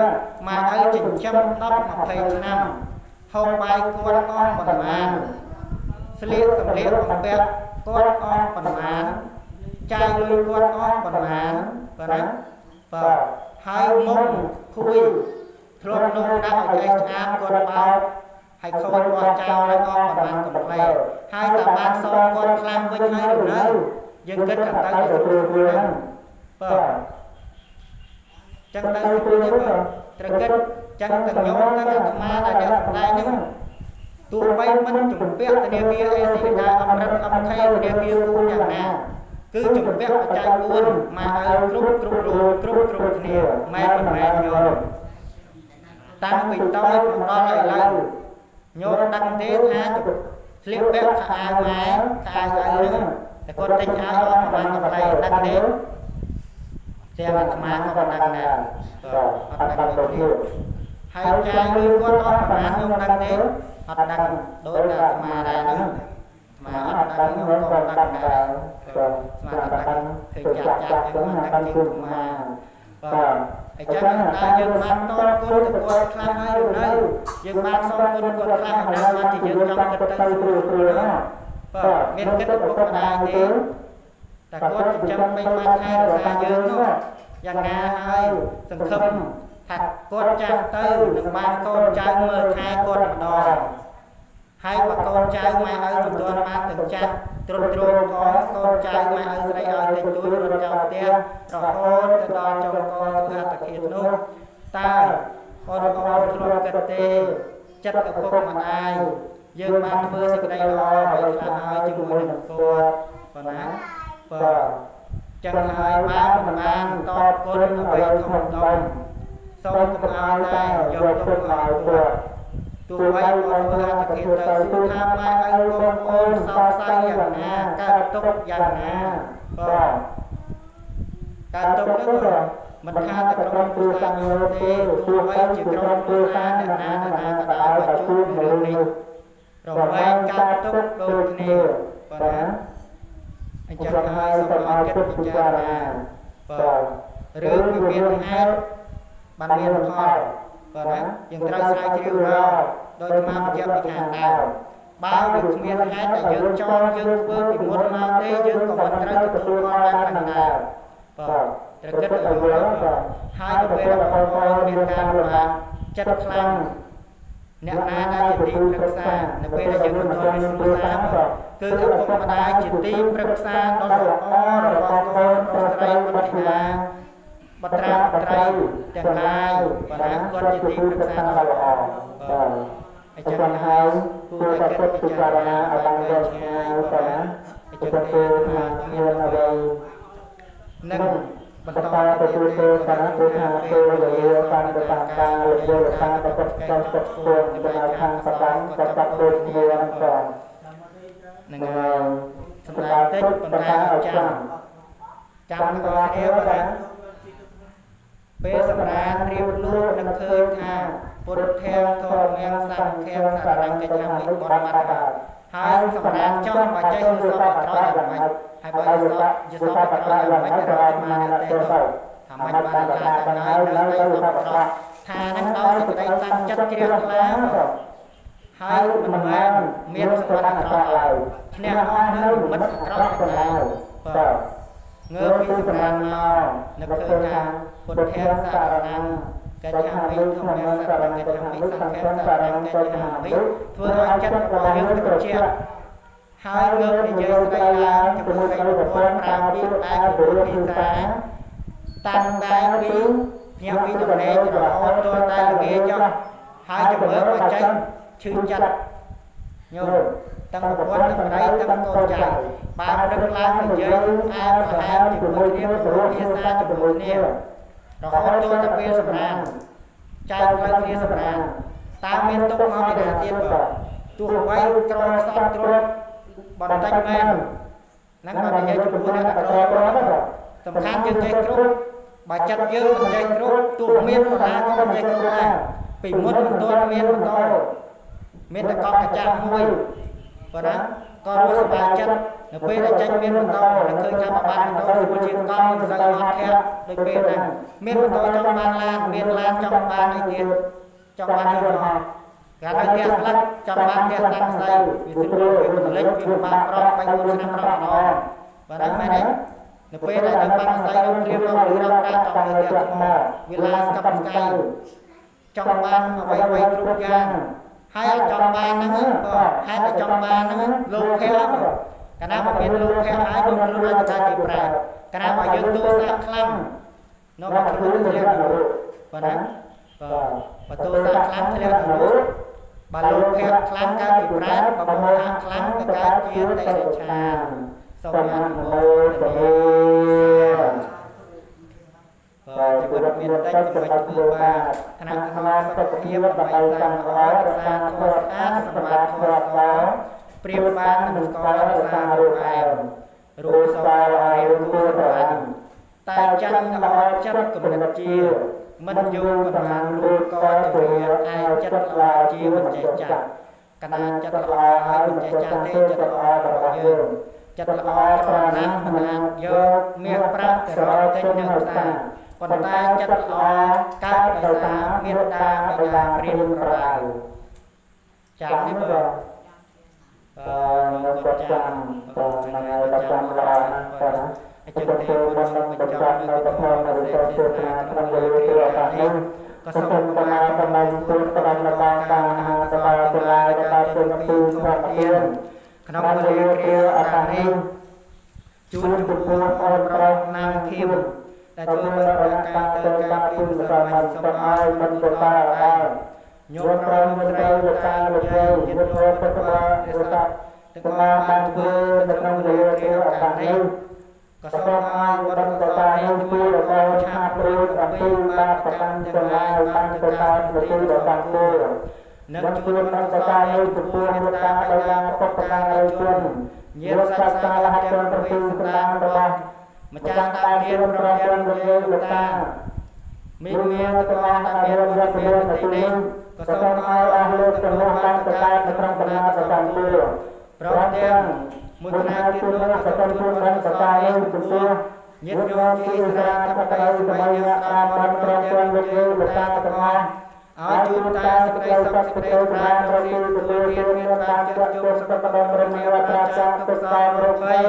មកឲ្យចិញ្ចឹម10 20ឆ្នាំហូបបាយគាត់អស់ប៉ុន្មានស្លៀកសម្លៀកបំពាក់គាត់អស់ប៉ុន្មានចាយលុយគាត់អស់ប៉ុន្មានបាទណាបាទហើយមុំភួយធ្លាប់នោះដាក់ឲ្យចេះឆ្អាតគាត់បោកហើយខូចបោះចោលហើយអស់ប៉ុន្មានកំ plei ហើយតើបានសងគាត់ខ្លាំងវិញហើយឬនៅយើងគិតថាទៅស្រួលហ្នឹងបាទចឹងទៅស្រួលទេបាទត្រូវគិតចឹងទាំងញោមទាំងអាត្មាដែលអ្នកសម្ដែងហ្នឹងទោះបីមិនជំពាក់ធនាគារអេស៊ីដាអមរិតអមខេធនាគារគូយ៉ាងណាគឺជំពាក់បច្ច័យ4មកឲ្យគ្រប់គ្នាមែនមិនមែនញោមតាំងពីតូចមកដល់ឥឡូវញោមដឹងទេថាស្លៀកពាក់ខោអាវម៉ែខោអាវហ្នឹងតែគាត់ទិញអាវអស់ប្រហែលកំ plei ដឹងទេទាំងអាត្មាក៏មិនដឹងដែរអត់ដឹងទេហើយចាយលុយគាត់អស់ប្រហែលខ្ញុំដឹងទេអត់ដឹងដូចតែអាត្មាដែរហ្នឹងអាត្មាអត់ដឹងខ្ញុំក៏មិនដឹងដែរអាត្មាអត់ដឹងឃើញចាស់ចឹងមិនដឹងជាអាត្មាបាទអញ្ចឹងតែយើងបានតតគុណទៅគាត់ខ្លះហើយឬនៅយើងបានសងគុណគាត់ខ្លះហើយណាបានជាយើងចង់គិតទៅស្រួលណាបាទមានគិតទៅពុកម្ដាយទេ តែគាត់ចិញ្ចឹមបីបាច់ថែរក្សាយើងនោះយ៉ាងណាហើយសង្ឃឹមថាគាត់ចាស់ទៅនឹងបានកូនចៅមើលថែគាត់ម្ដងហើយបើកូនចៅម៉ែឪមិនទាន់បានទាំងចាស់ទ្រុឌទ្រោមក៏កូនចៅម៉ែឪស្រីឲ្យតិចតួចរត់ចោលផ្ទះរហូតទៅដល់ចុងកធ្វើអត្តឃាតនោះតើអូនធ្លាប់គិតទេចិត្តឪពុកម្ដាយយើងបានធ្វើសេចក្តីល្អអ្វីខ្លះហើយជាមួយនឹងគាត់ប៉ុណ្ណាបាទចឹងហើយមិនបានតបគុណអ្វីធំដុំសូមកុំឲ្យតែយកទុកឲ្យគាត់ទោះបីគាត់ធ្វើអត្តឃាតទៅសួរថាម៉ែឪបងប្អូនសោកសៅយ៉ាងណាកើតទុកយ៉ាងណាបាទកើតទុកនោះមិនថាតែក្រុមគ្រួសារញោមទេទោះបីជាក្រុមគ្រួសារអ្នកណាក៏ដោយបើជួបរឿងនេះរវែងកើតទុកដូចគ្នាបាទណាអញ្ចឹងហើយសូមឲ្យគិតពិចារណាបាទរឿងវាមានហេតុបានមានផលបាទណាយើងត្រូវស្រាវជ្រាវរកដោយអាត្មាបញ្ជាក់ពីខាងដើមបើវាគ្មានហេតុដែលយើងចង់យើងធ្វើពីមុនមកទេយើងក៏មិនត្រូវទទួលផលបានផងដែរបាទត្រូវគិតឲ្យយល់ហើយនៅពេលដែលបងប្អូនមានការលំបាកចិត្តខ្លាំងអ្នកណាដែលជាទីប្រឹក្សានៅពេលដែលយើងមិនទាន់មានគ្រួសារគឺឪពុកម្ដាយជាទីប្រឹក្សាដ៏ល្អរបស់កូនប្រុសស្រីបុត្រធីតាបត្រាបត្រីទាំងឡាយបណ្ដាគាត់ជាទីប្រឹក្សាដ៏ល្អបាទអញ្ចឹងហើយគួរតែគិតពិចារណាឲ្យបានវែងឆ្ងាយបាទណាអញ្ចឹងទេថាមានអ្វីនឹងបន្តទៅទូទៅតាមពុទ្ធនាពេលវេលាតាមទៅតាមការលំលើតាមទៅទឹកចង់ទឹកពួននៅខាងស្ដាំក៏ចាប់ដូចគ្នាហ្នឹងផងនឹងសម្រាប់តិចប៉ុន្តែឲ្យចាំទាំងអស់គ្នាបាទពេលសម្រាប់រៀបលួចនឹងឃើញថាពុទ្ធធាមធម៌មៀងសង្ឃាមសរញ្ញកិច្ចថាមិនបត់បាត់ហើយសម្រាប់ចង់បច្ចេកគឺសពត្រង់យ៉ាងម៉េចហើយបើយសពត្រង់យ៉ាងម៉េចទៅរកមកនៅទេទៅថាមិនបានថាទាំងហើយនៅតែសពត្រង់ថានឹងដោយសេចក្តីតាំងចិត្តជ្រះថ្លាហើយមិនមែនមានសម្បត្តិអាក្រក់ឡើយឈ្នះអស់នៅមិត្តអាក្រក់ទាំងឡាយបាទងើបពីសម្រាប់មកនឹកឃើញថាពុទ្ធធាមសារណង្កិច្ចហាមិធម្មងសារណកិច្ចហាមិសង្ឃាសារណកិច្ចហាមិធ្វើឲ្យចិត្តរបស់យើងត្រជាក់ហើយងើបនិយាយស្ដីឡើងជាមួយឯកប្រពន្ធប្រើពាក្យឯកពុទ្ធភាសាតាំងតែពីញ៉ាំពីដំណេករហូតដល់តែល្ងាចចុះហើយជំរឿបច្ចេកឈឺចិត្តញោមតាំងប្រពន្ធតាំងប្តីតាំងកូនចៅបានព្រឹកឡើងនិយាយអានប្រហែលជាមួយគ្នាព្រោះភាសាជាមួយគ្នារហូតដល់តែពេលសម្រានចែកផ្លូវគ្នាសម្រានតើមានទុកមកពីណាទៀតបើទោះបីក្រខ្សត់ទ្រពបន្តិចមែនហ្នឹងបើនិយាយចំពោះអ្នកក្រសំខាន់យើងចេះគ្រប់បើចិត្តយើងមិនចេះគ្រប់ទោះមានបណ្ណាក៏មិនចេះគ្រប់ដែរពីមុនមិនទាន់មានបន្តមានតែកប់កញ្ចាស់មួយបើណាក៏រួចសប្បាយចិត្តនៅពេលដែលចេញមានបន្តនឹងឃើញថាបបាត់បន្តស្រួលជាងកង់មិនសូវអត់ធាក់ដូចពេលហ្នឹងមានបន្តចង់បានឡានមានឡានចង់បានអីទៀតចង់បានយន្តហោះកាលនៅផ្ទះស្លឹកចង់បានផ្ទះតាំងស្អីវាស្រួលវាមិនលិចវាបាក់ប្រក់3 4ឆ្នាំប្រក់ម្ដងបាទហ្នឹងមែនទេនៅពេលដែលយើងបានស្អីរំព្រាបរំប្រាចង់ទៅផ្ទះថ្មវាឡាស្កប់ស្កៃចង់បានអ្វីគ្រប់យ៉ាងហើយចង់បានហ្នឹងក៏ហេតុតែចង់បានហ្នឹងលោកភ័ក្រកាលណាបើមានលោកភ័ក្រហើយនឹងខ្លួនអាចទៅជាប្រែកាលណាបើយើងទូសាខ្លាំងនៅបើខ្លួនធ្លាក់នរកបាទណាបើទូសាខ្លាំងធ្លាក់នរកបើលោកភ័ក្រខ្លាំងកើតជាប្រែបើមោហៈខ្លាំងទៅកើតជាតិរិឆានសូមអនុមោទនាជីវិតមានតិចមិនបាច់ធ្វើបាបថ្នាក់ថ្នមសុខភាពដើម្បីសាងល្អរក្សាធម៌ស្អាតសម្បត្តិធម៌ស្អាតប្រៀបបាននឹងស្កររក្សារូបឯមរូបសឲ្យរៀងគួរស្រឡាញ់តែចាញ់ល្អចិត្តគំនិតជាមិនយល់ប៉ុន្មានរូបក៏ទៅវាឯចិត្តល្អជាមិនចេះចាស់កណាចិត្តល្អហើយមិនចេះចាស់ទេចិត្តល្អរបស់យើងចិត្តល្អប្រណាស់មិនអាចយកមាសប្រាក់ទៅរកទិញនៅផ្សារប៉ុន្តែចិត្តល្អកើតដោយសារមេត្តាបិតាព្រានប្រដៅចាំនេះបើ Mengucapkan mengucapkan larangan Ketentuan berkat Natal dari Tuhan Translasi akan Kesenangan pembantu perlembagaan Kepada Ketentu Ketentuan Translasi akan Jun Jepun Orang Nang Kim ដែលធ្វើបរិយាកាសទៅការពីសមាជិកសូមឲ្យមិនប្រកាសដែរញោមប្រុសមន្ត្រីលោកតាលោកយាយញាតិញោមពុទ្ធបរិស័ទទាំងអស់បានធ្វើនៅក្នុងវេលាគ្រាឱកាសនេះក៏សូមឲ្យវត្តកតានេះជួយដល់ឆាប់រួចអំពីបាបកម្មទាំងឡាយបានទៅកើតនៅទីដ៏តាំងទៅនឹងជួយដល់កតានេះចំពោះមេត្តាដោយការពុទ្ធការីជនញាតិសាស្ត្រាលហត្ថប្រទីសម្ដានរបស់ម្ចាស់តាមានប្រយ័ត្នលោកយាយលោកតាមានទាំងអស់ដែលមានវត្តមាននៅទីនេះក៏សូមឲ្យអស់លោកទាំងនោះបានទៅកើតនៅក្នុងបណ្ណាប្រចាំទីព្រមទាំងមួយផ្នែកទៀតនោះក៏សូមជួយដល់កតានេះចំពោះញាតិញោមជាឥស្រាធម្មតាសម័យអ្នកតាមបានព្រមទាំងលោកយាយលោកតាទាំងអស់ឲ្យជួបតែសេចក្តីសុខសេចក្តីប្រាជ្ញាប្រទីទទួលទានមានបានជាប់ជួបសុខបរមរាត្រាចាទុកសោរោគភ័យ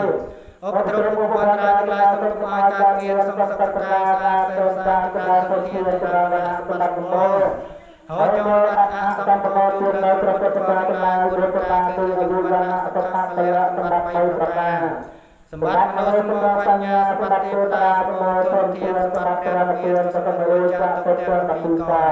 អបទ្រពពុទ្ធរាជឡាសុខឲ្យការងារសំសកតាសាសេសាក្រាសុធាចរណសម្បត្តិមោហើយចូលអត្តសម្បត្តិជួននៅព្រះពុទ្ធប្រាជ្ញាពុទ្ធតាគឺអាយុវណ្ណៈសុខៈពលៈសម្បត្តិ3ប្រការសម្បត្តិមនោសម្បត្តិបញ្ញាសម្បត្តិទេវតាសម្បត្តិទុធាសម្បត្តិព្រះនិព្វានសម្បត្តិវិចារទុទានបពិកោ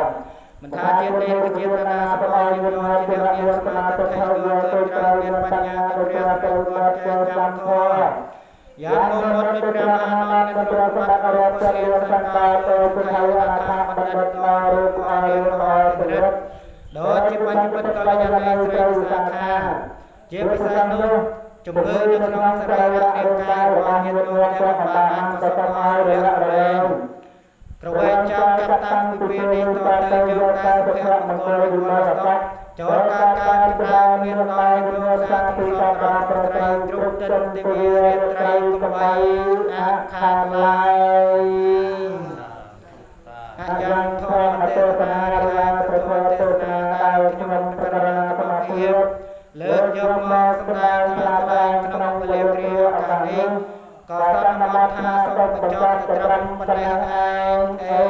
មិនថាជាទេវជាតាសម្បត្តិយុទ្ធជារាជសម្បត្តិថៃយល់ទៅត្រូវមានបញ្ញាទៅព្រះទៅវត្តចាំធម៌យ៉ាងនោះមុតព្រះមហានន្ទព្រះសម្បត្តិរពរិយសង្កាទៅពុទ្ធហើយអថាបណ្ឌិតមករូបអរិយអរិយដោយជាបញ្ញពិតកល្យាណីស្រីវិសាខាជាពិសេសនោះជំងឺនៅក្នុងសរីរៈរាងកាយរបស់ញាតិញោមទាំងបណ្ដាអង្គក៏សូមឲ្យរយៈរលែងប្រវែងចាំកាត់តាំងពីពេលនេះតទៅយកតែសុភមង្គលវិមលសកចូលការការចម្រើនមានដោយយោសាទិសករាប្រត្រៃទ្រុបទិនទេវីរាត្រីកំបីអខាឡាយអយ៉ាងធម្មទេសនារាប្រធមទេសនាដោយខ្ញុំប្រណាធម្មភាពលើកយកមកសម្ដែងថ្លែងក្នុងវេលាគ្រាឱកាសនេះក៏សន្មតថាសូមបញ្ចប់ទៅត្រឹមប៉ុណ្ណេះឯងអេ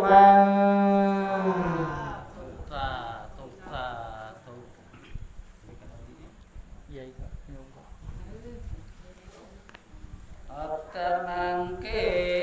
វ៉ាំអត្តមង្គេ